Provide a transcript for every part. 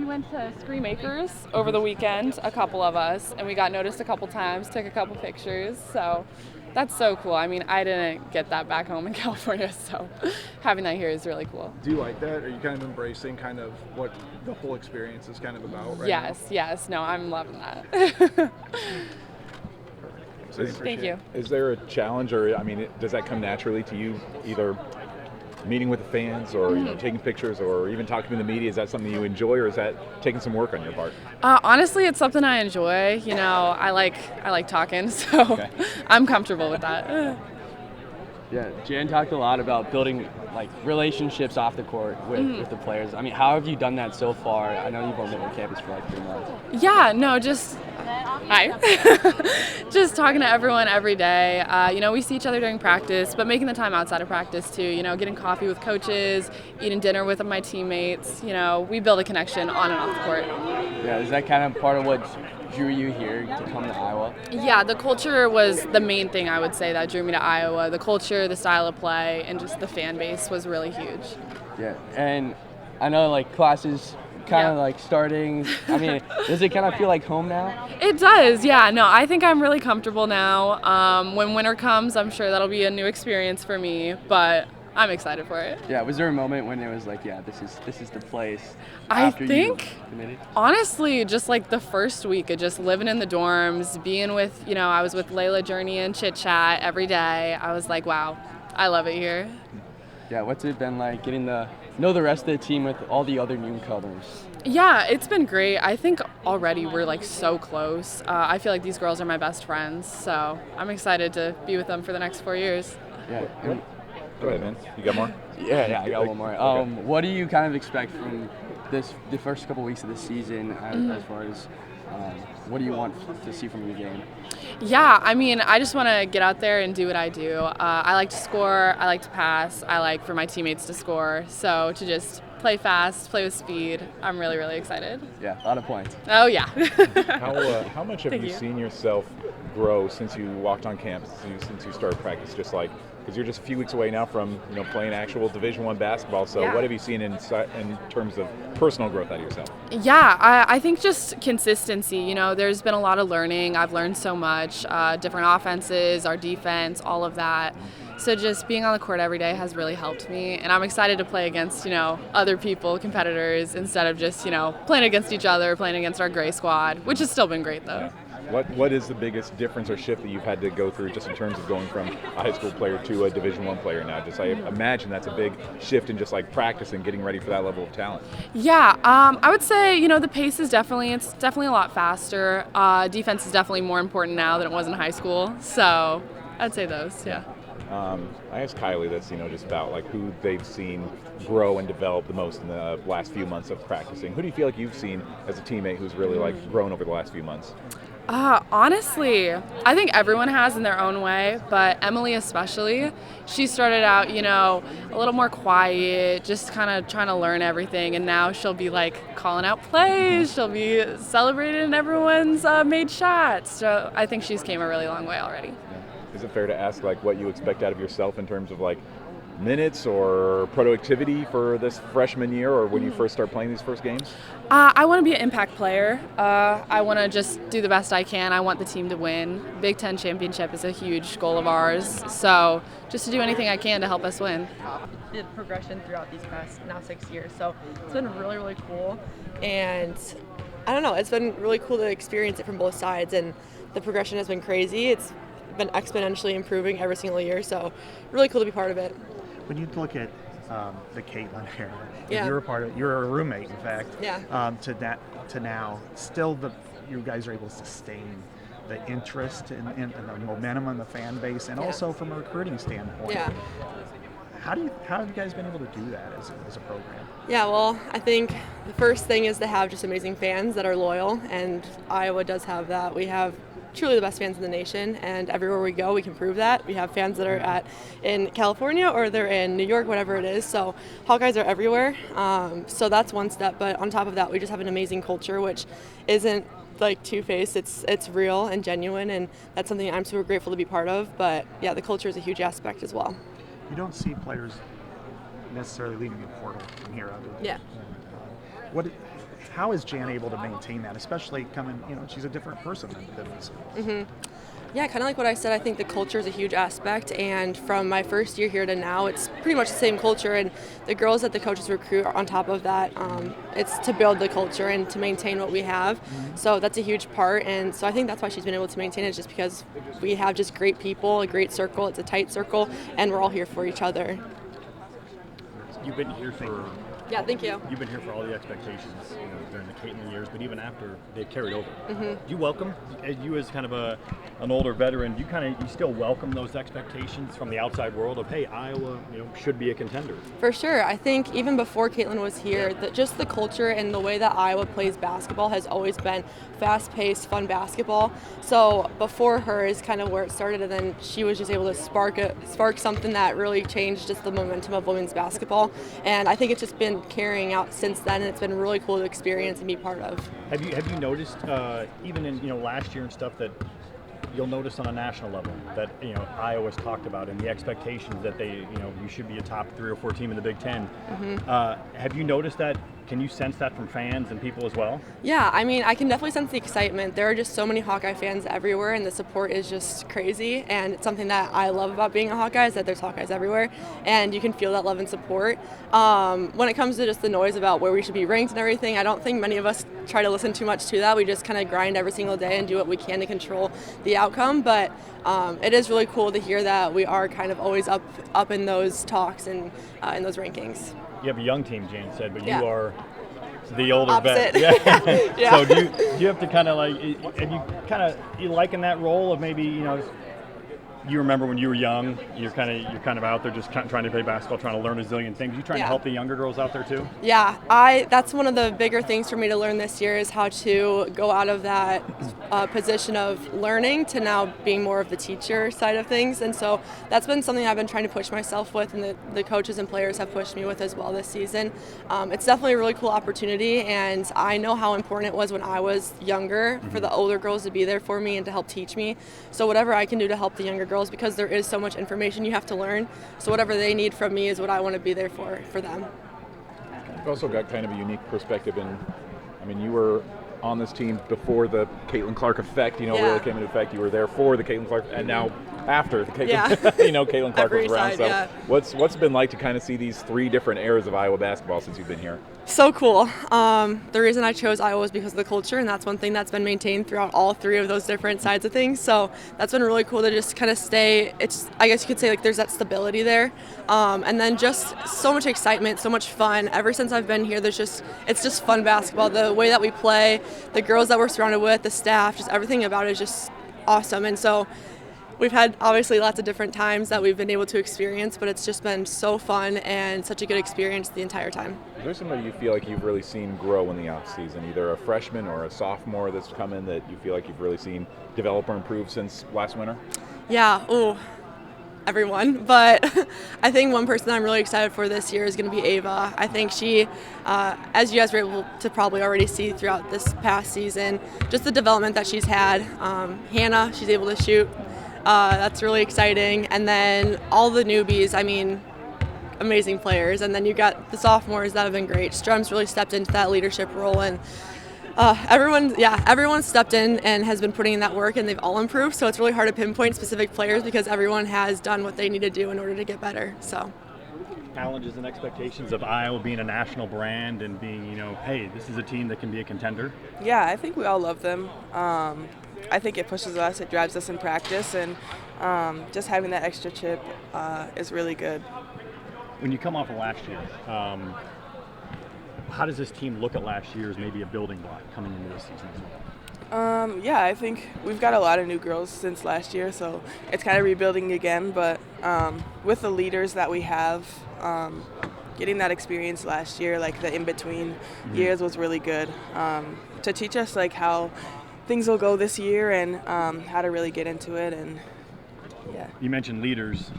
went to Scream Acres over the weekend, a couple of us, and we got noticed a couple times, took a couple pictures, so that's so cool. I mean, I didn't get that back home in California, so having that here is really cool. Do you like that? Are you kind of embracing kind of what the whole experience is kind of about right now? Yes. No, I'm loving that. Thank you. Is there a challenge, or, I mean, does that come naturally to you, either meeting with the fans or taking pictures or even talking to the media? Is that something you enjoy, or is that taking some work on your part? Honestly, it's something I enjoy. You know, I like talking, so okay. I'm comfortable with that. Yeah, Jan talked a lot about building like relationships off the court with the players. I mean, how have you done that so far? I know you've only been on campus for like 3 months. Yeah, no, just just talking to everyone every day. You know, we see each other during practice, but making the time outside of practice too. You know, getting coffee with coaches, eating dinner with my teammates. You know, we build a connection on and off the court. Yeah, is that kind of part of what drew you here to come to Iowa? Yeah, the culture was the main thing I would say that drew me to Iowa. The culture, the style of play, and just the fan base was really huge. Yeah, and I know like classes kind of like starting. I mean, does it kind of feel like home now? It does, yeah. No, I think I'm really comfortable now. When winter comes, I'm sure that'll be a new experience for me, but I'm excited for it. Yeah, was there a moment when it was like, yeah, this is the place? I think, honestly, just like the first week of just living in the dorms, being with, you know, I was with Layla, Journey, and Chit Chat every day. I was like, wow, I love it here. Yeah, what's it been like getting to know the rest of the team with all the other newcomers? Yeah, it's been great. I think already we're like so close. I feel like these girls are my best friends, so I'm excited to be with them for the next 4 years. Yeah. Go ahead, man. You got more? Yeah, I got one more. Okay. What do you kind of expect from the first couple weeks of the season as far as what do you want to see from your game? Yeah, I mean, I just want to get out there and do what I do. I like to score, I like to pass, I like for my teammates to score. So to just play fast, play with speed, I'm really, really excited. Yeah, a lot of points. Oh, yeah. How much have you seen yourself grow since you walked on campus, since you started practice, just like, because you're just a few weeks away now from playing actual Division I basketball. So what have you seen in terms of personal growth out of yourself? Yeah, I think just consistency. You know, there's been a lot of learning. I've learned so much, different offenses, our defense, all of that. So just being on the court every day has really helped me, and I'm excited to play against, other people, competitors, instead of just, playing against each other, playing against our gray squad, which has still been great though. Yeah. What is the biggest difference or shift that you've had to go through just in terms of going from a high school player to a Division I player now? Just I imagine that's a big shift in just like practice and getting ready for that level of talent. Yeah, I would say the pace is definitely a lot faster. Defense is definitely more important now than it was in high school. So I'd say those. Yeah. I asked Kylie this, just about like who they've seen grow and develop the most in the last few months of practicing. Who do you feel like you've seen as a teammate who's really like grown over the last few months? Honestly, I think everyone has in their own way, but Emily especially, she started out, a little more quiet, just kind of trying to learn everything, and now she'll be like calling out plays, she'll be celebrating everyone's made shots. So I think she's came a really long way already. Is it fair to ask like what you expect out of yourself in terms of like minutes or productivity for this freshman year, or when you first start playing these first games? I want to be an impact player. I want to just do the best I can. I want the team to win. Big Ten championship is a huge goal of ours, so just to do anything I can to help us win. The progression throughout these past now 6 years, so it's been really, really cool, and I don't know, it's been really cool to experience it from both sides, and the progression has been crazy. It's been exponentially improving every single year, so really cool to be part of it. When you look at the Caitlin era, Yeah. you're a roommate, in fact. Yeah. To now, still you guys are able to sustain the interest and the momentum on the fan base, and also from a recruiting standpoint. Yeah. How have you guys been able to do that as a program? Yeah, well, I think the first thing is to have just amazing fans that are loyal, and Iowa does have that. We have truly the best fans in the nation, and everywhere we go we can prove that. We have fans that are in California or they're in New York, whatever it is, so Hawkeyes are everywhere. So that's one step, but on top of that we just have an amazing culture, which isn't like two-faced. It's real and genuine, and that's something I'm super grateful to be part of. But yeah, the culture is a huge aspect as well. You don't see players necessarily leaving the portal from here. Yeah. What How is Jan able to maintain that, especially coming, she's a different person than us. Yeah, kind of like what I said, I think the culture is a huge aspect, and from my first year here to now, it's pretty much the same culture, and the girls that the coaches recruit are on top of that. It's to build the culture and to maintain what we have, so that's a huge part, and so I think that's why she's been able to maintain it, just because we have just great people, a great circle, it's a tight circle, and we're all here for each other. You've been here for... Yeah, thank you. You've been here for all the expectations, during the Caitlin years, but even after they carried over. Do you welcome, you as kind of an older veteran, do you still welcome those expectations from the outside world of, hey, Iowa, should be a contender? For sure. I think even before Caitlin was here, just the culture and the way that Iowa plays basketball has always been fast-paced, fun basketball. So before her is kind of where it started, and then she was just able to spark something that really changed just the momentum of women's basketball. And I think it's just been carrying out since then, and it's been really cool to experience and be part of. Have you noticed, even in last year and stuff, that you'll notice on a national level that Iowa's talked about and the expectations that they you should be a top 3 or 4 team in the Big Ten. Have you noticed that? Can you sense that from fans and people as well? Yeah, I mean, I can definitely sense the excitement. There are just so many Hawkeye fans everywhere, and the support is just crazy. And it's something that I love about being a Hawkeye, is that there's Hawkeyes everywhere, and you can feel that love and support. When it comes to just the noise about where we should be ranked and everything, I don't think many of us try to listen too much to that. We just kind of grind every single day and do what we can to control the outcome. But it is really cool to hear that we are kind of always up in those talks and in those rankings. You have a young team, Jan said, but Yeah. you are the older Opposite. vet. Yeah. So do you have to kind of you liking that role of maybe you remember when you were young, you're kind of out there just trying to play basketball, trying to learn a zillion things. You trying to help the younger girls out there too? Yeah, that's one of the bigger things for me to learn this year, is how to go out of that position of learning to now being more of the teacher side of things. And so that's been something I've been trying to push myself with, and the coaches and players have pushed me with as well this season. It's definitely a really cool opportunity, and I know how important it was when I was younger for the older girls to be there for me and to help teach me. So whatever I can do to help the younger girls, because there is so much information you have to learn, so whatever they need from me is what I want to be there for them. You've also got kind of a unique perspective you were on this team before the Caitlin Clark effect, really came into effect. You were there for the Caitlin Clark, and now after the Caitlin, Caitlin Clark was around. Side, so what's it been like to kind of see these 3 different eras of Iowa basketball since you've been here? So cool. The reason I chose Iowa was because of the culture, and that's one thing that's been maintained throughout all 3 of those different sides of things. So that's been really cool to just kind of stay. I guess you could say there's that stability there, and then just so much excitement, so much fun. Ever since I've been here, it's just fun basketball. The way that we play, the girls that we're surrounded with, the staff, just everything about it is just awesome. And so we've had obviously lots of different times that we've been able to experience, but it's just been so fun and such a good experience the entire time. Is there somebody you feel like you've really seen grow in the offseason, either a freshman or a sophomore that's come in that you feel like you've really seen develop or improve since last winter? Yeah, everyone. But I think one person I'm really excited for this year is going to be Ava. I think she, as you guys were able to probably already see throughout this past season, just the development that she's had. Hannah, she's able to shoot. That's really exciting. And then all the newbies, amazing players. And then you got the sophomores that have been great. Strem's really stepped into that leadership role, and everyone stepped in and has been putting in that work, and they've all improved. So it's really hard to pinpoint specific players because everyone has done what they need to do in order to get better. So challenges and expectations of Iowa being a national brand and being, hey, this is a team that can be a contender. Yeah, I think we all love them. I think it pushes us, it drives us in practice, and just having that extra chip is really good. When you come off of last year, how does this team look at last year as maybe a building block coming into this season as well? Yeah, I think we've got a lot of new girls since last year, so it's kind of rebuilding again, but with the leaders that we have, getting that experience last year, like the in-between years, was really good to teach us how things will go this year and how to really get into it. And yeah. You mentioned leaders.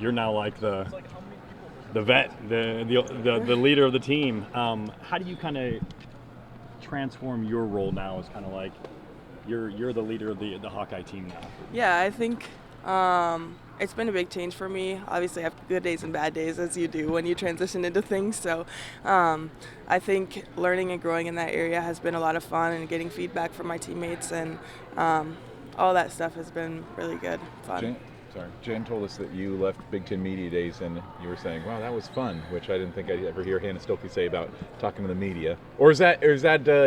You're now like the vet, the leader of the team. How do you kind of transform your role now as kind of you're the leader of the Hawkeye team now? Yeah, I think it's been a big change for me. Obviously, I have good days and bad days, as you do when you transition into things. So I think learning and growing in that area has been a lot of fun, and getting feedback from my teammates and all that stuff has been really good, fun. Jen told us that you left Big Ten Media Days and you were saying, wow, that was fun, which I didn't think I'd ever hear Hannah Stuelke say about talking to the media. Or is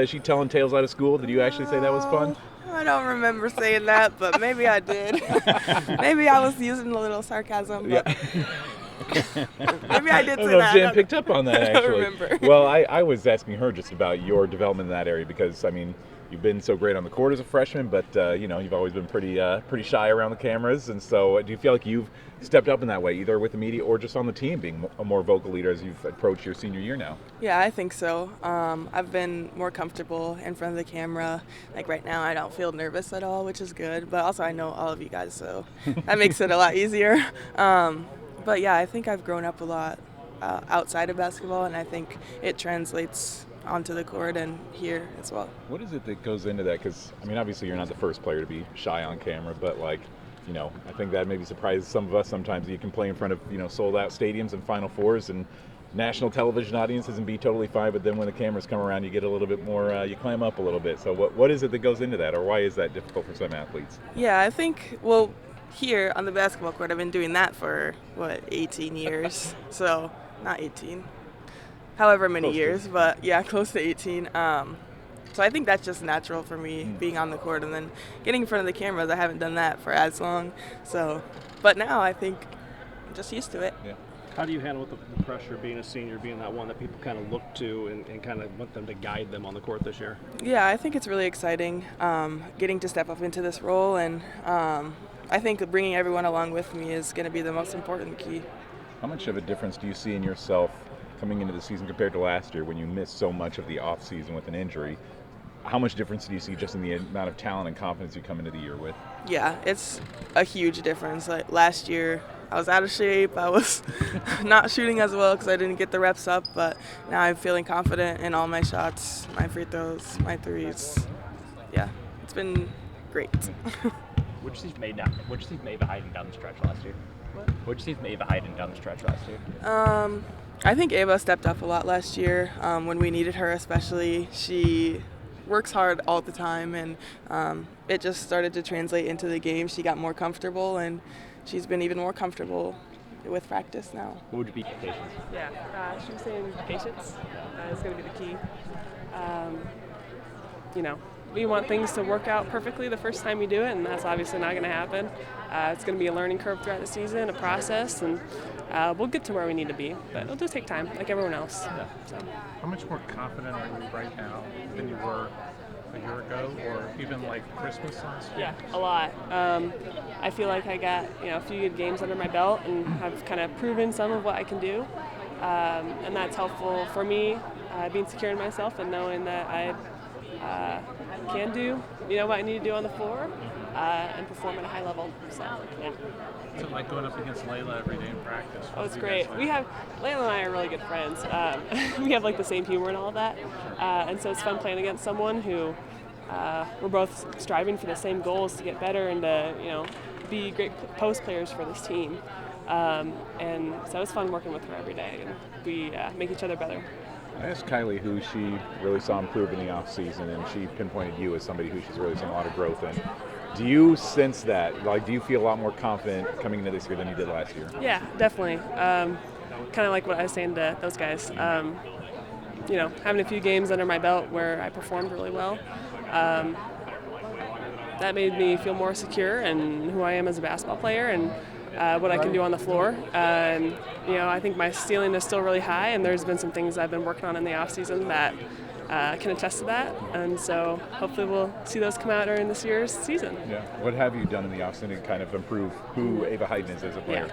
she telling tales out of school? Did you actually say that was fun? I don't remember saying that, but maybe I did. Maybe I was using a little sarcasm, but maybe I did say that. Jen picked up on that, actually. I don't remember. Well, I was asking her just about your development in that area because, I mean, you've been so great on the court as a freshman, but you've always been pretty shy around the cameras. And so, do you feel like you've stepped up in that way, either with the media or just on the team, being a more vocal leader as you've approached your senior year now? Yeah, I think so. I've been more comfortable in front of the camera. Like right now, I don't feel nervous at all, which is good. But also, I know all of you guys, so that makes it a lot easier. But yeah, I think I've grown up a lot outside of basketball, and I think it translates onto the court and here as well. What is it that goes into that? Because, I mean, obviously you're not the first player to be shy on camera, but I think that maybe surprises some of us sometimes. You can play in front of, sold out stadiums and Final Fours and national television audiences and be totally fine, but then when the cameras come around, you get a little bit more, you climb up a little bit. So what is it that goes into that, or why is that difficult for some athletes? Yeah, I think, here on the basketball court, I've been doing that for, 18 years? So, not 18. However many years, but yeah, close to 18. So I think that's just natural for me, being on the court, and then getting in front of the cameras. I haven't done that for as long, but now I think I'm just used to it. Yeah. How do you handle the pressure being a senior, being that one that people kind of look to and kind of want them to guide them on the court this year? Yeah, I think it's really exciting getting to step up into this role, and I think bringing everyone along with me is going to be the most important key. How much of a difference do you see in yourself coming into the season compared to last year when you missed so much of the off season with an injury? How much difference do you see just in the amount of talent and confidence you come into the year with? Yeah, it's a huge difference. Like last year, I was out of shape. I was not shooting as well because I didn't get the reps up, but now I'm feeling confident in all my shots, my free throws, my threes. Yeah, it's been great. What'd you see from Ava Heiden down the stretch last year? What'd you see from Ava Heiden down the stretch last year? I think Ava stepped up a lot last year when we needed her, especially. She works hard all the time, and it just started to translate into the game. She got more comfortable, and she's been even more comfortable with practice now. What would be patience? Yeah, she was saying patience is going to be the key. We want things to work out perfectly the first time we do it, and that's obviously not going to happen. It's going to be a learning curve throughout the season, a process, and we'll get to where we need to be. But it'll just take time, like everyone else. Yeah. So. How much more confident are you right now than you were a year ago, or even like Christmas last year? Yeah, a lot. I feel like I got a few good games under my belt, and have kind of proven some of what I can do, and that's helpful for me, being secure in myself and knowing that I can do what I need to do on the floor and perform at a high level. So yeah. What's it like going up against Layla every day in practice? Oh, it's great. Layla and I are really good friends. We have like the same humor and all of that, and so it's fun playing against someone who we're both striving for the same goals, to get better and to be great post players for this team. And so it's fun working with her every day, and we make each other better. I asked Kylie who she really saw improve in the offseason, and she pinpointed you as somebody who she's really seen a lot of growth in. Do you sense that? Like, do you feel a lot more confident coming into this year than you did last year? Yeah, definitely. Kind of like what I was saying to those guys. Having a few games under my belt where I performed really well, that made me feel more secure in who I am as a basketball player and what I can do on the floor. I think my ceiling is still really high, and there's been some things I've been working on in the off season that can attest to that. And so hopefully we'll see those come out during this year's season. Yeah. What have you done in the off season to kind of improve who Ava Heiden is as a player?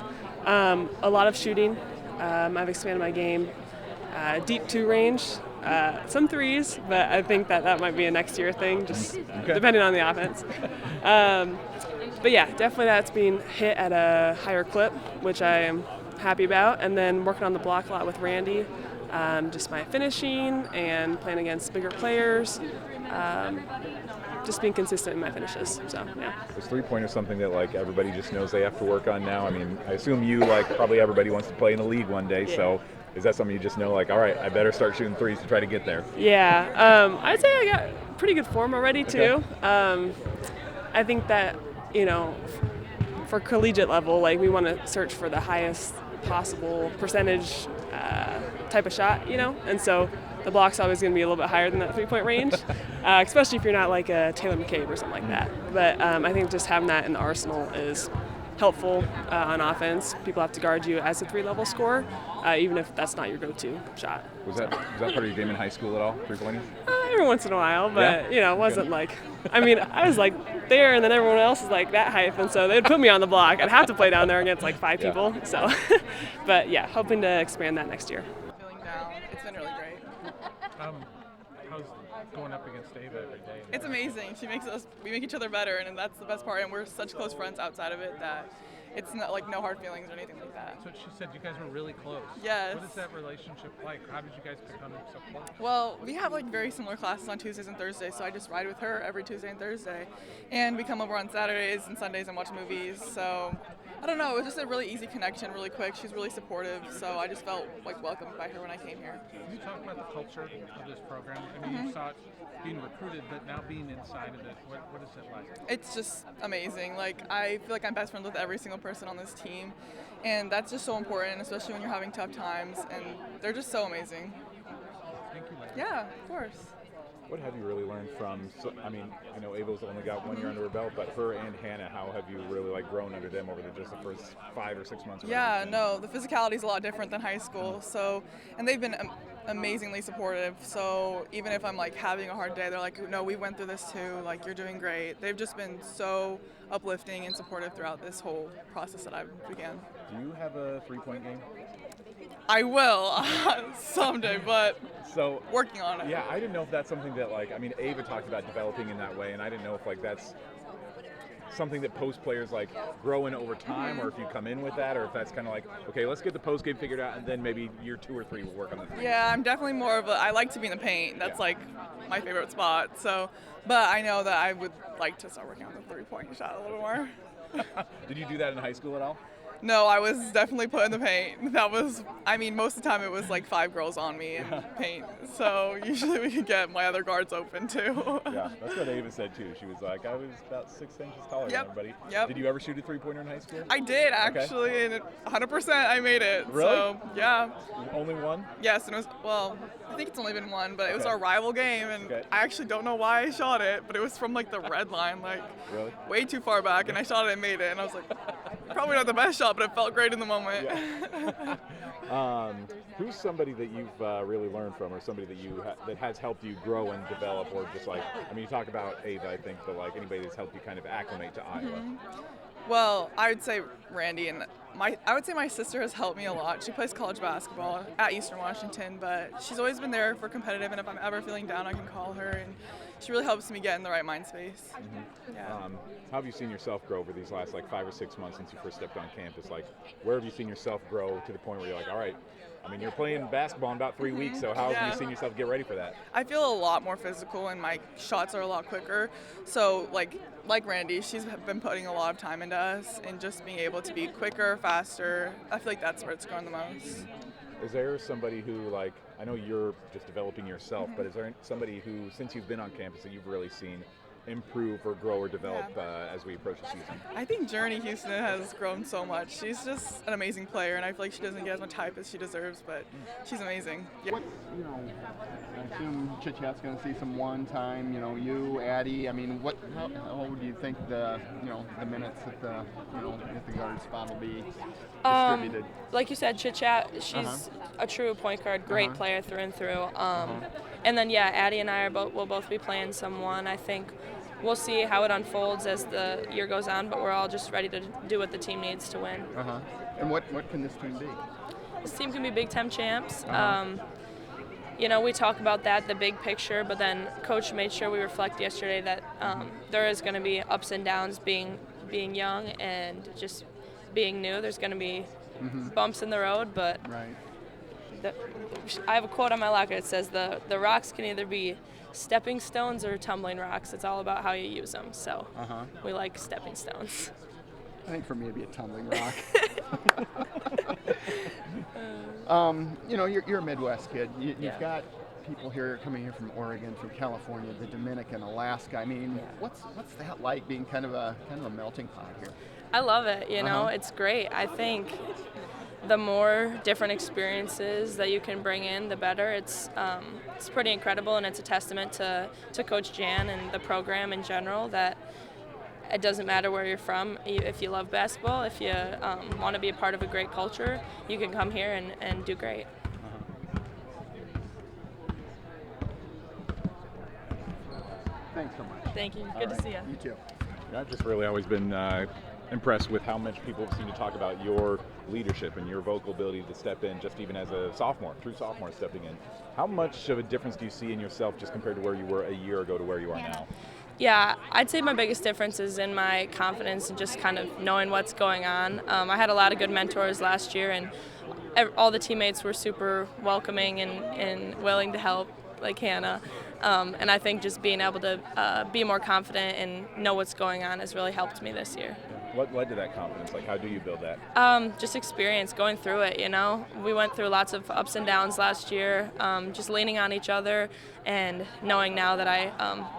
Yeah. A lot of shooting. I've expanded my game. Deep two range. Some threes, but I think that might be a next year thing, just depending on the offense. But yeah, definitely that's being hit at a higher clip, which I am happy about. And then working on the block a lot with Randy. just my finishing and playing against bigger players. Just being consistent in my finishes. So yeah. Is 3-pointer something that like everybody just knows they have to work on now? I mean, I assume you, like probably everybody, wants to play in the league one day. Yeah. So is that something you just know, like, all right, I better start shooting threes to try to get there? Yeah, I'd say I got pretty good form already too. Okay. I think that, you know, for collegiate level, like we want to search for the highest possible percentage type of shot, you know, and so the block's always going to be a little bit higher than that 3-point range, especially if you're not like a Taylor McCabe or something like that. But I think just having that in the arsenal is helpful on offense. People have to guard you as a 3-level scorer, even if that's not your go-to shot. Was that part of your game in high school at all, 3-pointers? Every once in a while, but you know, it wasn't like, I mean, I was like there, and then everyone else is like that height, and so they'd put me on the block. I'd have to play down there against like 5 people. So, but yeah, hoping to expand that next year. Feeling down. It's been really great. How's going up against Ava every day? It's amazing. We make each other better, and that's the best part. And we're such close friends outside of it that it's not like no hard feelings or anything like that. So she said you guys were really close. Yes. What is that relationship like? How did you guys become so close? Well, we have like very similar classes on Tuesdays and Thursdays, so I just ride with her every Tuesday and Thursday. And we come over on Saturdays and Sundays and watch movies. So I don't know, it was just a really easy connection, really quick. She's really supportive, so I just felt like welcomed by her when I came here. Can you talk about the culture of this program? I mean, you saw it being recruited, but now being inside of it, what is it like? It's just amazing. Like, I feel like I'm best friends with every single person on this team, and that's just so important, especially when you're having tough times, and they're just so amazing. Thank you, Layla. Yeah, of course. What have you really learned from, I mean, I know Ava's only got 1 year under her belt, but her and Hannah, how have you really like grown under them over just the first 5 or 6 months? Yeah, no, the physicality is a lot different than high school. So, and they've been amazingly supportive. So even if I'm like having a hard day, they're like, no, we went through this too. Like, you're doing great. They've just been so uplifting and supportive throughout this whole process that I began. Do you have a 3-point game? I will someday, but so working on it. Yeah, I didn't know if that's something that, like, I mean, Ava talked about developing in that way, and I didn't know if like that's something that post players like grow in over time, or if you come in with that, or if that's kind of like, okay, let's get the post game figured out, and then maybe year 2 or 3 we'll work on the 3. Yeah, I'm definitely more of I like to be in the paint. That's like my favorite spot. So, but I know that I would like to start working on the 3-point shot a little more. Did you do that in high school at all? No, I was definitely put in the paint. That was, I mean, most of the time it was like 5 girls on me in paint. So usually we could get my other guards open too. Yeah, that's what Ava said too. She was like, I was about 6 inches taller than everybody. Yep. Did you ever shoot a 3-pointer in high school? I did actually, and 100% I made it. Really? So, yeah. Only one? Yes, and it was, well, I think it's only been one, but it was our rival game, and I actually don't know why I shot it, but it was from like the red line, like way too far back, and I shot it and made it, and I was like, probably not the best shot, but it felt great in the moment. Yeah. Who's somebody that you've really learned from, or somebody that that has helped you grow and develop, or just like, I mean, you talk about Ava, I think, but like anybody that's helped you kind of acclimate to Iowa? Well, I would say Randy, and I would say my sister has helped me a lot. She plays college basketball at Eastern Washington, but she's always been there for competitive, and if I'm ever feeling down, I can call her, and she really helps me get in the right mind space. Yeah. How have you seen yourself grow over these last like 5 or 6 months since you first stepped on campus? Like, where have you seen yourself grow to the point where you're like, all right, I mean, you're playing basketball in about 3 weeks, so how have you seen yourself get ready for that? I feel a lot more physical, and my shots are a lot quicker. So, like Randy, she's been putting a lot of time into us, and just being able to be quicker, faster. I feel like that's where it's grown the most. Is there somebody who, like, I know you're just developing yourself, but is there somebody who, since you've been on campus, that you've really seen improve or grow or develop as we approach the season? I think Journey Houston has grown so much. She's just an amazing player, and I feel like she doesn't get as much hype as she deserves, but she's amazing. Yeah. What, you know, I assume Chit Chat's going to see some one-time, you know, you, Addie. I mean, how do you think the minutes at the guard spot will be distributed? Like you said, Chit Chat, she's a true point guard, great player through and through. And then Addie and I will both be playing someone. I think we'll see how it unfolds as the year goes on, but we're all just ready to do what the team needs to win. And what can this team be? This team can be Big Ten champs. You know, we talk about that, the big picture, but then Coach made sure we reflect yesterday that there is going to be ups and downs being young and just being new. There's going to be bumps in the road, but I have a quote on my locker. It says the rocks can either be stepping stones or tumbling rocks. It's all about how you use them. So we like stepping stones. I think for me it'd be a tumbling rock. You're a Midwest kid. You've got people here coming here from Oregon, from California, the Dominican, Alaska. I mean, what's that like being kind of a melting pot here? I love it. It's great. I think the more different experiences that you can bring in, the better. It's pretty incredible, and it's a testament to Coach Jan and the program in general that it doesn't matter where you're from. If you love basketball, if you want to be a part of a great culture, you can come here and do great. Thanks so much. Thank you. Good to see you. You too. I've just really always been impressed with how much people seem to talk about your leadership and your vocal ability to step in, just even as a true sophomore stepping in. How much of a difference do you see in yourself just compared to where you were a year ago to where you are now? Yeah, I'd say my biggest difference is in my confidence and just kind of knowing what's going on. I had a lot of good mentors last year, and all the teammates were super welcoming and willing to help, like Hannah. And I think just being able to be more confident and know what's going on has really helped me this year. What led to that confidence? Like, how do you build that? Just experience, going through it, We went through lots of ups and downs last year, just leaning on each other and knowing now that I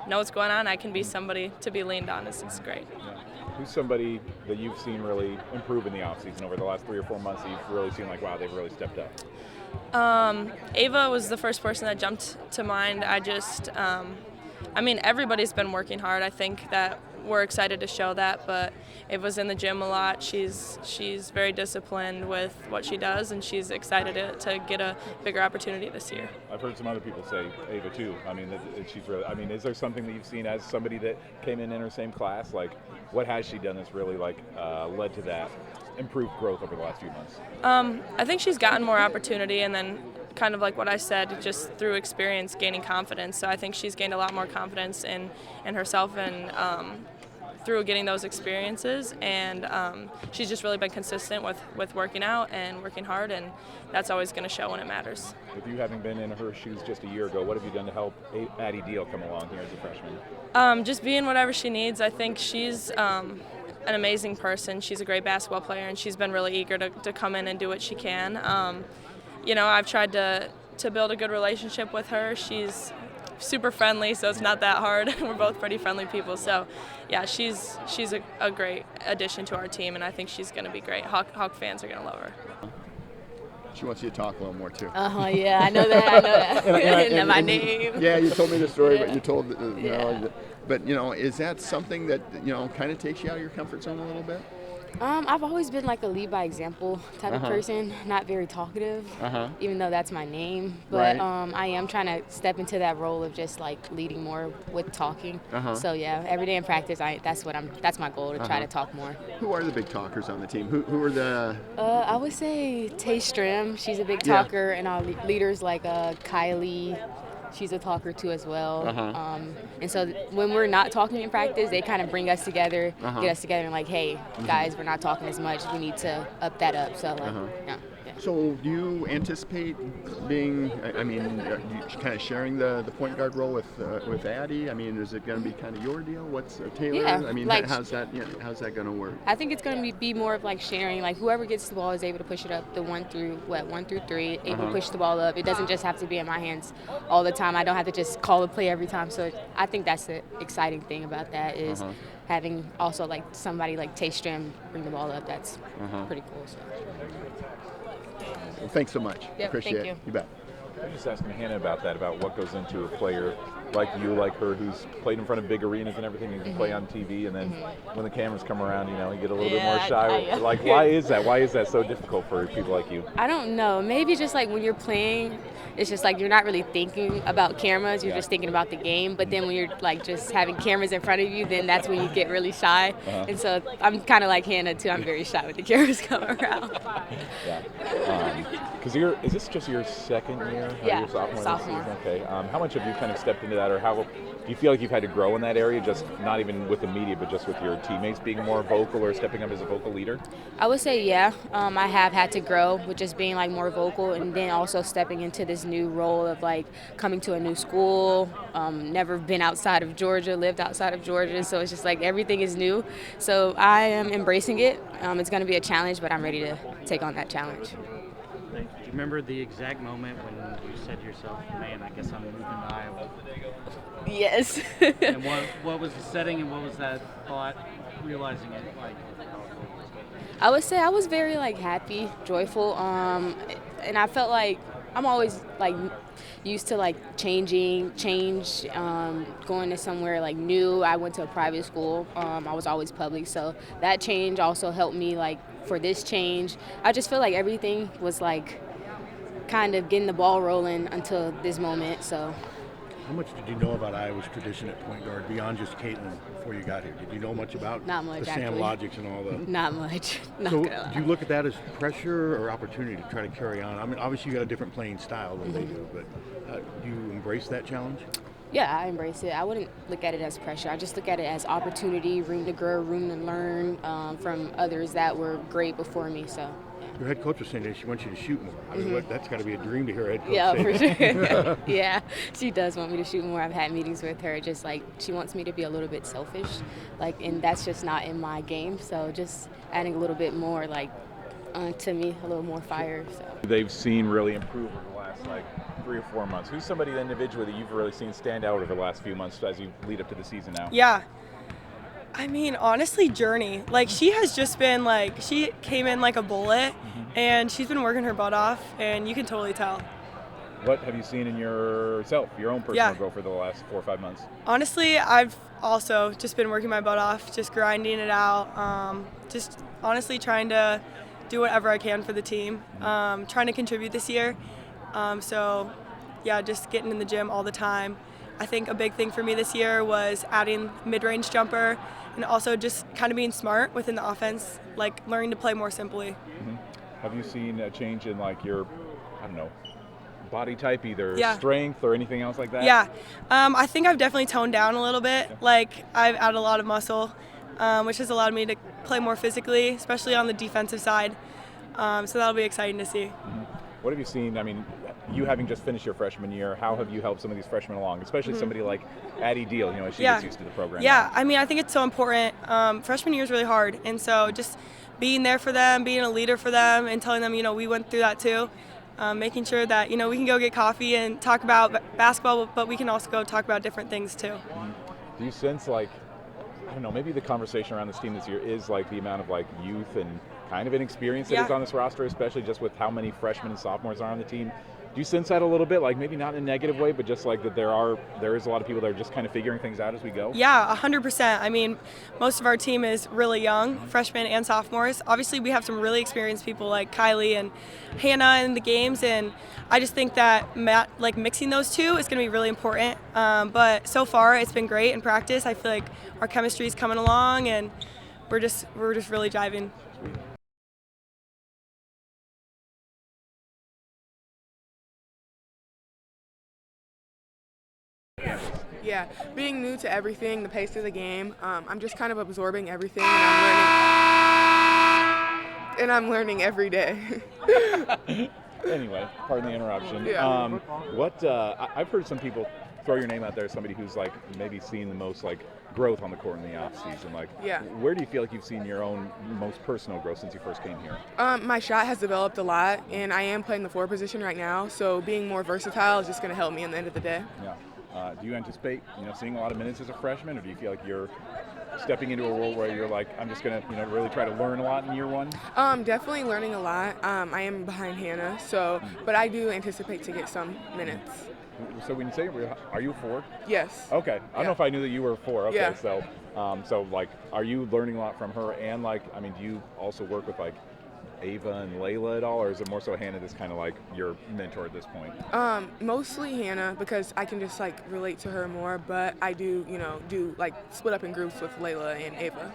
know what's going on, I can be somebody to be leaned on. It's great. Yeah. Who's somebody that you've seen really improve in the offseason over the last 3 or 4 months that you've really seen like, wow, they've really stepped up? Ava was the first person that jumped to mind. Everybody's been working hard. I think that we're excited to show that, but Ava's in the gym a lot. She's very disciplined with what she does, and she's excited to get a bigger opportunity this year. I've heard some other people say Ava too. She's really. Is there something that you've seen as somebody that came in her same class? Like, what has she done that's really led to that improved growth over the last few months? I think she's gotten more opportunity, and then kind of like what I said, just through experience, gaining confidence. So I think she's gained a lot more confidence in herself and through getting those experiences, and she's just really been consistent with working out and working hard, and that's always going to show when it matters. With you having been in her shoes just a year ago, what have you done to help Addie Deal come along here as a freshman? Just being whatever she needs. I think she's an amazing person. She's a great basketball player, and she's been really eager to come in and do what she can. I've tried to build a good relationship with her. She's super friendly, so it's not that hard. We're both pretty friendly people, so yeah, she's a great addition to our team, and I think she's going to be great. Hawk fans are going to love her. She wants you to talk a little more too. Yeah, I know that. and my name. Yeah, you told me the story, Yeah. but you told but is that something that kind of takes you out of your comfort zone a little bit? I've always been like a lead by example type of person, not very talkative, even though that's my name. But Right. I am trying to step into that role of just like leading more with talking. So yeah, every day in practice, that's my goal, to try to talk more. Who are the big talkers on the team? Who are the? I would say Tay Strem, she's a big talker, and our leaders like Kylie. She's a talker too as well. And so when we're not talking in practice, they kind of bring us together, get us together and like, hey, guys, we're not talking as much. We need to up that up. So yeah. So do you anticipate being, you kind of sharing the point guard role with Addie? Is it going to be kind of your deal? What's Taylor? Yeah, how's that going to work? I think it's going to be more of like sharing. Like whoever gets the ball is able to push it up the 1 through 3, able to push the ball up. It doesn't just have to be in my hands all the time. I don't have to just call a play every time. So I think that's the exciting thing about that is having also like somebody like Tay Strem bring the ball up. That's pretty cool. So. Well, thanks so much. Yep, Appreciate thank it. you. You bet. I was just asking Hannah about that, about what goes into a player like you, like her, who's played in front of big arenas and everything, and can play on TV, and then when the cameras come around, you get a little bit more shy. Why is that? Why is that so difficult for people like you? I don't know. Maybe just like when you're playing, it's just like you're not really thinking about cameras. You're just thinking about the game. But then when you're like just having cameras in front of you, then that's when you get really shy. And so I'm kind of like Hannah too. I'm very shy with the cameras coming around. Because is this just your second year? Yeah, Your sophomore. sophomore. Okay. How much have you kind of stepped into into that, or how do you feel like you've had to grow in that area, just not even with the media, but just with your teammates being more vocal or stepping up as a vocal leader? I would say, yeah, I have had to grow with just being like more vocal, and then also stepping into this new role of like coming to a new school, never been outside of Georgia, lived outside of Georgia, so it's just like everything is new. So I am embracing it. It's going to be a challenge, but I'm ready to take on that challenge. Do you remember the exact moment when you said to yourself, man, I guess I'm moving to Iowa? Yes. And what was the setting and what was that thought, realizing it like? I would say I was very like happy, joyful, and I felt like I'm always like used to like change, going to somewhere like new. I went to a private school. I was always public, so that change also helped me like for this change. I just feel like everything was like kind of getting the ball rolling until this moment. So. How much did you know about Iowa's tradition at point guard beyond just Caitlin before you got here? Did you know much about Not much, the Sam actually. Logics and all that? Not much. Not so gonna lie. do you look at that as pressure or opportunity to try to carry on? I mean, obviously you got a different playing style than they do, but do you embrace that challenge? Yeah, I embrace it. I wouldn't look at it as pressure. I just look at it as opportunity, room to grow, room to learn from others that were great before me. So. Your head coach was saying that she wants you to shoot more. I mean, that's got to be a dream to hear a head coach Yeah, say for that. sure. Yeah, she does want me to shoot more. I've had meetings with her. Just like she wants me to be a little bit selfish, like, and that's just not in my game. So just adding a little bit more, like, to me, a little more fire. So They've seen really improve over the last like 3 or 4 months. Who's somebody individually that you've really seen stand out over the last few months as you lead up to the season now? Yeah. I mean, honestly, Journey. Like, she has just been, like, she came in like a bullet, and she's been working her butt off, and you can totally tell. What have you seen in yourself, your own personal growth for the last 4 or 5 months? Honestly, I've also just been working my butt off, just grinding it out, just honestly trying to do whatever I can for the team, trying to contribute this year. So, yeah, just getting in the gym all the time. I think a big thing for me this year was adding mid-range jumper and also just kind of being smart within the offense, like learning to play more simply. Have you seen a change in like your, I don't know, body type, either Yeah. strength or anything else like that? Yeah, I think I've definitely toned down a little bit. Like, I've added a lot of muscle, which has allowed me to play more physically, especially on the defensive side. So that'll be exciting to see. What have you seen? I mean, you having just finished your freshman year, how have you helped some of these freshmen along, especially somebody like Addie Deal, you know, as she gets used to the program? Yeah, I mean, I think it's so important. Freshman year is really hard, and so just being there for them, being a leader for them, and telling them, you know, we went through that too. Making sure that, you know, we can go get coffee and talk about basketball, but we can also go talk about different things too. Do you sense like, I don't know, maybe the conversation around this team this year is like the amount of like youth and kind of inexperience that is on this roster, especially just with how many freshmen and sophomores are on the team? Do you sense that a little bit, like maybe not in a negative way, but just like that there is a lot of people that are just kind of figuring things out as we go? Yeah, 100%. I mean, most of our team is really young, freshmen and sophomores. Obviously, we have some really experienced people like Kylie and Hannah in the games, and I just think that mixing those two is going to be really important. But so far, it's been great in practice. I feel like our chemistry is coming along, and we're just really jiving. Yeah, being new to everything, the pace of the game, I'm just kind of absorbing everything, and I'm learning every day. Anyway, pardon the interruption. Yeah. I've heard some people throw your name out there as somebody who's like maybe seen the most like growth on the court in the off season. Like, where do you feel like you've seen your own most personal growth since you first came here? My shot has developed a lot, and I am playing the 4 position right now, so being more versatile is just going to help me in the end of the day. Yeah. Do you anticipate, seeing a lot of minutes as a freshman, or do you feel like you're stepping into a role where you're like, I'm just gonna, really try to learn a lot in year one? Definitely learning a lot. I am behind Hannah, but I do anticipate to get some minutes. So when you say, are you a 4? Yes. Okay. I don't know if I knew that you were a 4. Okay. Yeah. So like, are you learning a lot from her? And like, I mean, do you also work with like Ava and Layla at all, or is it more so Hannah that's kind of like your mentor at this point? Mostly Hannah, because I can just like relate to her more, but I do, do like split up in groups with Layla and Ava.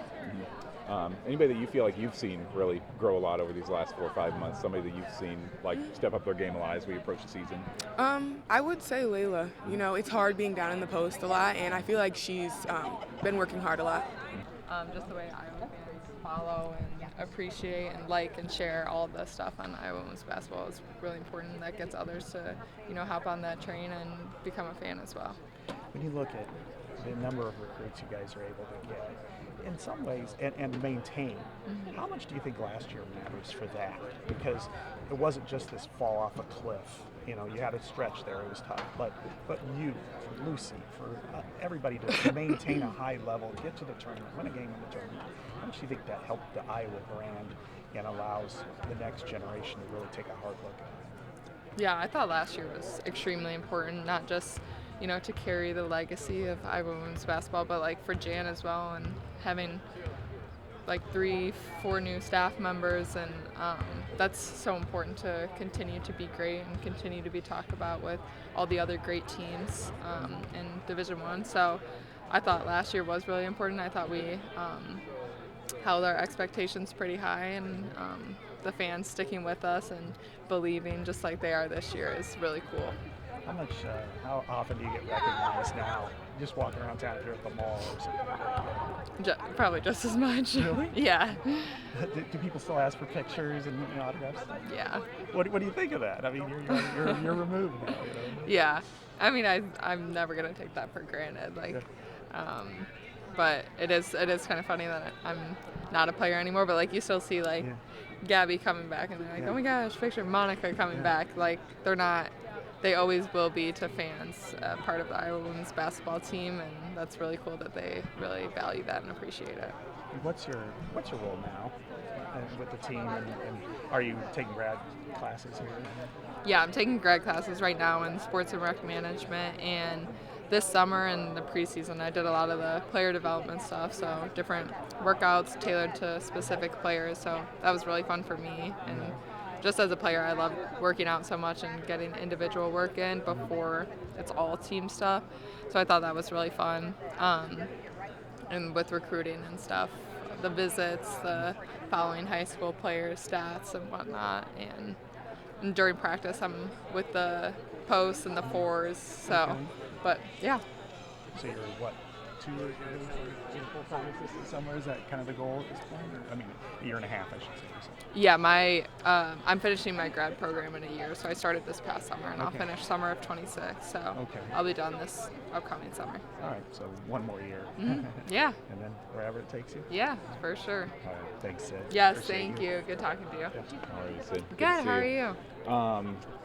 Anybody that you feel like you've seen really grow a lot over these last 4 or 5 months? Somebody that you've seen like step up their game a lot as we approach the season? I would say Layla. You know, it's hard being down in the post a lot, and I feel like she's been working hard a lot. Just the way Iowa fans follow and appreciate and like and share all of the stuff on Iowa women's basketball is really important. That gets others to, hop on that train and become a fan as well. When you look at the number of recruits you guys are able to get, in some ways, and maintain, how much do you think last year matters for that? Because it wasn't just this fall off a cliff. You had a stretch there, it was tough. But you, for Lucy, for everybody to maintain a high level, get to the tournament, win a game in the tournament, how much do you think that helped the Iowa brand and allows the next generation to really take a hard look at it? Yeah, I thought last year was extremely important, not just to carry the legacy of Iowa women's basketball, but like for Jan as well, and having like 3-4 new staff members, and that's so important to continue to be great and continue to be talked about with all the other great teams in Division I. So I thought last year was really important. I thought we held our expectations pretty high, and the fans sticking with us and believing just like they are this year is really cool. How often do you get recognized now? Just walking around town if you're at the mall or something? Probably just as much. Really? Yeah. Do people still ask for pictures and autographs? Yeah. What do you think of that? I mean, you're removed now. Yeah. I mean, I'm never gonna take that for granted. But it is kind of funny that I'm not a player anymore. But like you still see Gabby coming back, and they're like, oh my gosh, picture of Monica coming back. Like they're not. They always will be to fans part of the Iowa women's basketball team, and that's really cool that they really value that and appreciate it. What's your role now with the team, and are you taking grad classes here? Yeah, I'm taking grad classes right now in sports and rec management, and this summer in the preseason I did a lot of the player development stuff, so different workouts tailored to specific players, so that was really fun for me. And just as a player, I love working out so much and getting individual work in before it's all team stuff. So I thought that was really fun. And with recruiting and stuff, the visits, the following high school players' stats and whatnot. And during practice, I'm with the posts and the fours. So, but yeah. So you're what? 2 years full-time assistant somewhere? Is that kind of the goal at this point? I mean, a year and a half, I should say. Yeah, I'm finishing my grad program in a year, so I started this past summer, and I'll finish summer of 26. So I'll be done this upcoming summer. All right, so one more year. Yeah. And then wherever it takes you. Yeah, for sure. All right, thanks, Sid. Yes, thank you. Good talking to you. How are you, Sid? Good. How are you?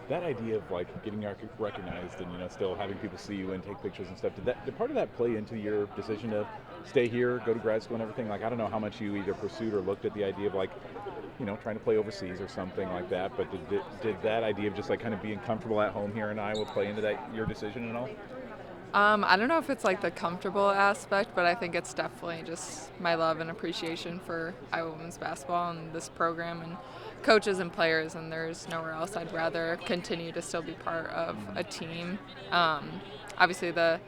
That idea of getting recognized and still having people see you and take pictures and stuff, did part of that play into your decision to stay here, go to grad school and everything? I don't know how much you either pursued or looked at the idea of trying to play overseas or something like that, but did that idea of just kind of being comfortable at home here in Iowa play into your decision at all? I don't know if it's the comfortable aspect, but I think it's definitely just my love and appreciation for Iowa women's basketball and this program and coaches and players, and there's nowhere else I'd rather continue to still be part of a team. Obviously the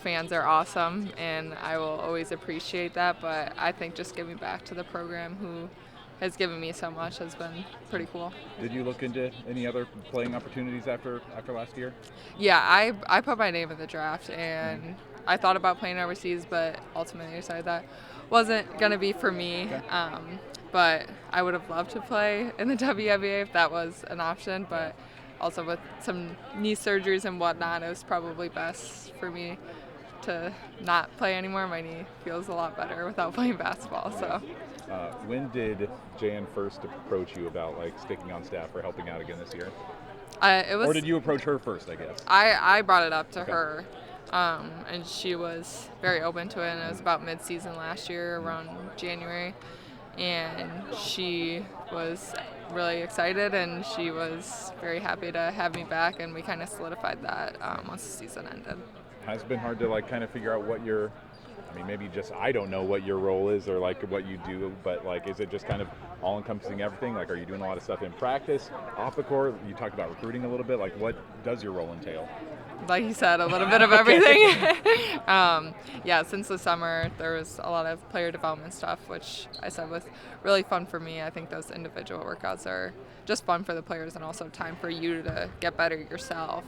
fans are awesome, and I will always appreciate that, but I think just giving back to the program who has given me so much has been pretty cool. Did you look into any other playing opportunities after last year? Yeah, I put my name in the draft, and I thought about playing overseas, but ultimately decided that wasn't going to be for me. But I would have loved to play in the WNBA if that was an option, but also with some knee surgeries and whatnot, it was probably best for me to not play anymore. My knee feels a lot better without playing basketball. So. When did Jan first approach you about sticking on staff or helping out again this year? Or did you approach her first, I guess? I brought it up to her, and she was very open to it, and it was about mid-season last year, around January, and she was really excited, and she was very happy to have me back, and we kind of solidified that once the season ended. Has it been hard to kind of figure out what your, maybe just I don't know what your role is or what you do, but is it just kind of all-encompassing everything? Are you doing a lot of stuff in practice, off the court? You talked about recruiting a little bit. What does your role entail? like you said, a little bit of everything. Yeah, since the summer, there was a lot of player development stuff, which I said was really fun for me. I think those individual workouts are just fun for the players and also time for you to get better yourself.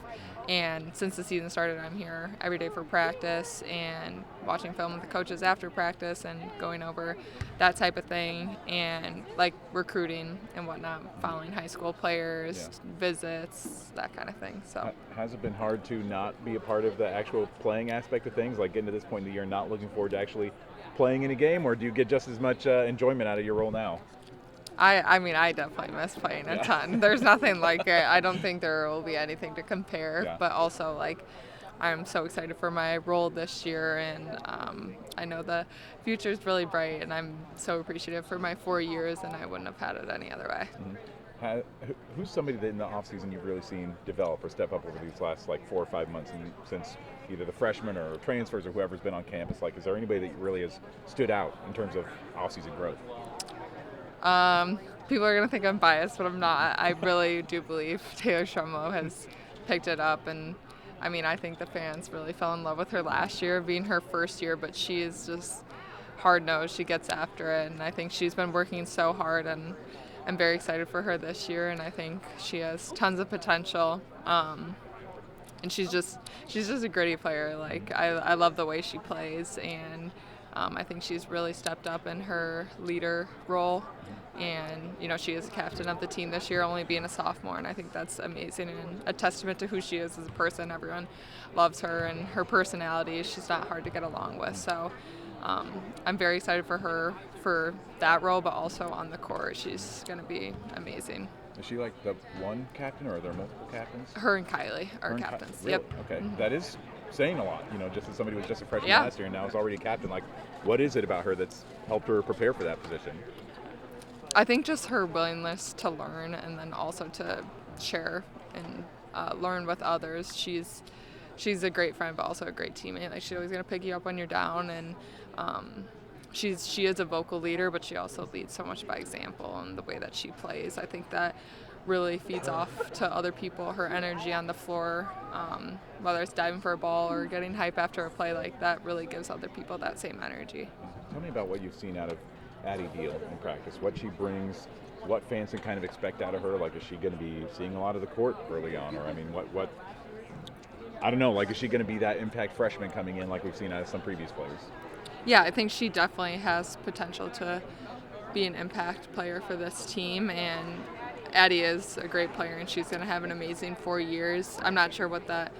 And since the season started, I'm here every day for practice and watching film with the coaches after practice and going over that type of thing, and like recruiting and whatnot, following high school players, visits, that kind of thing. So has it been hard to not be a part of the actual playing aspect of things, like getting to this point in the year not looking forward to actually playing in a game, or do you get just as much enjoyment out of your role now? I mean, I definitely miss playing a ton. There's nothing like it. I don't think there will be anything to compare, but also like I'm so excited for my role this year, and I know the future is really bright, and I'm so appreciative for my 4 years, and I wouldn't have had it any other way. Who's somebody that in the offseason you've really seen develop or step up over these last like 4 or 5 months, and since either the freshmen or transfers or whoever's been on campus? Like, is there anybody that really has stood out in terms of offseason growth? People are going to think I'm biased, but I'm not. I really do believe Taylor Stremlow has picked it up, and I mean, I think the fans really fell in love with her last year, being her first year, but she is just hard-nosed. She gets after it, and I think she's been working so hard, and I'm very excited for her this year, and I think she has tons of potential. And she's just a gritty player. Like, I love the way she plays, and I think she's really stepped up in her leader role, and you know, she is captain of the team this year, only being a sophomore, and I think that's amazing and a testament to who she is as a person. Everyone loves her, and her personality, she's not hard to get along with. So I'm very excited for her for that role, but also on the court, she's going to be amazing. Is she like the one captain, or are there multiple captains? Her and Kylie are captains. Really? Yep. Okay. That is saying a lot, you know, just as somebody who was just a freshman last year and now is already a captain. Like, what is it about her that's helped her prepare for that position? I think just her willingness to learn, and then also to share and learn with others. She's a great friend, but also a great teammate. Like, she's always going to pick you up when you're down, and she is a vocal leader, but she also leads so much by example and the way that she plays. I think that really feeds off to other people. Her energy on the floor, whether it's diving for a ball or getting hype after a play, like that really gives other people that same energy. Tell me about what you've seen out of Addie Deal in practice, what she brings, what fans can kind of expect out of her. Like, is she going to be seeing a lot of the court early on, or I mean, what I don't know, like, is she going to be that impact freshman coming in like we've seen out of some previous players? Yeah, I think she definitely has potential to be an impact player for this team, and Addie is a great player, and she's going to have an amazing 4 years. I'm not sure what that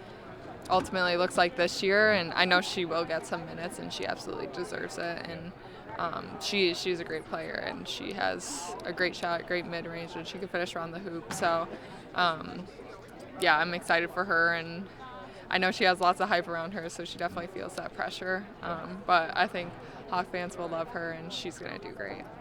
ultimately looks like this year, and I know she will get some minutes, and she absolutely deserves it. And she's a great player, and she has a great shot, great mid-range, and she can finish around the hoop. So, yeah, I'm excited for her, and I know she has lots of hype around her, so she definitely feels that pressure. But I think Hawk fans will love her, and she's going to do great.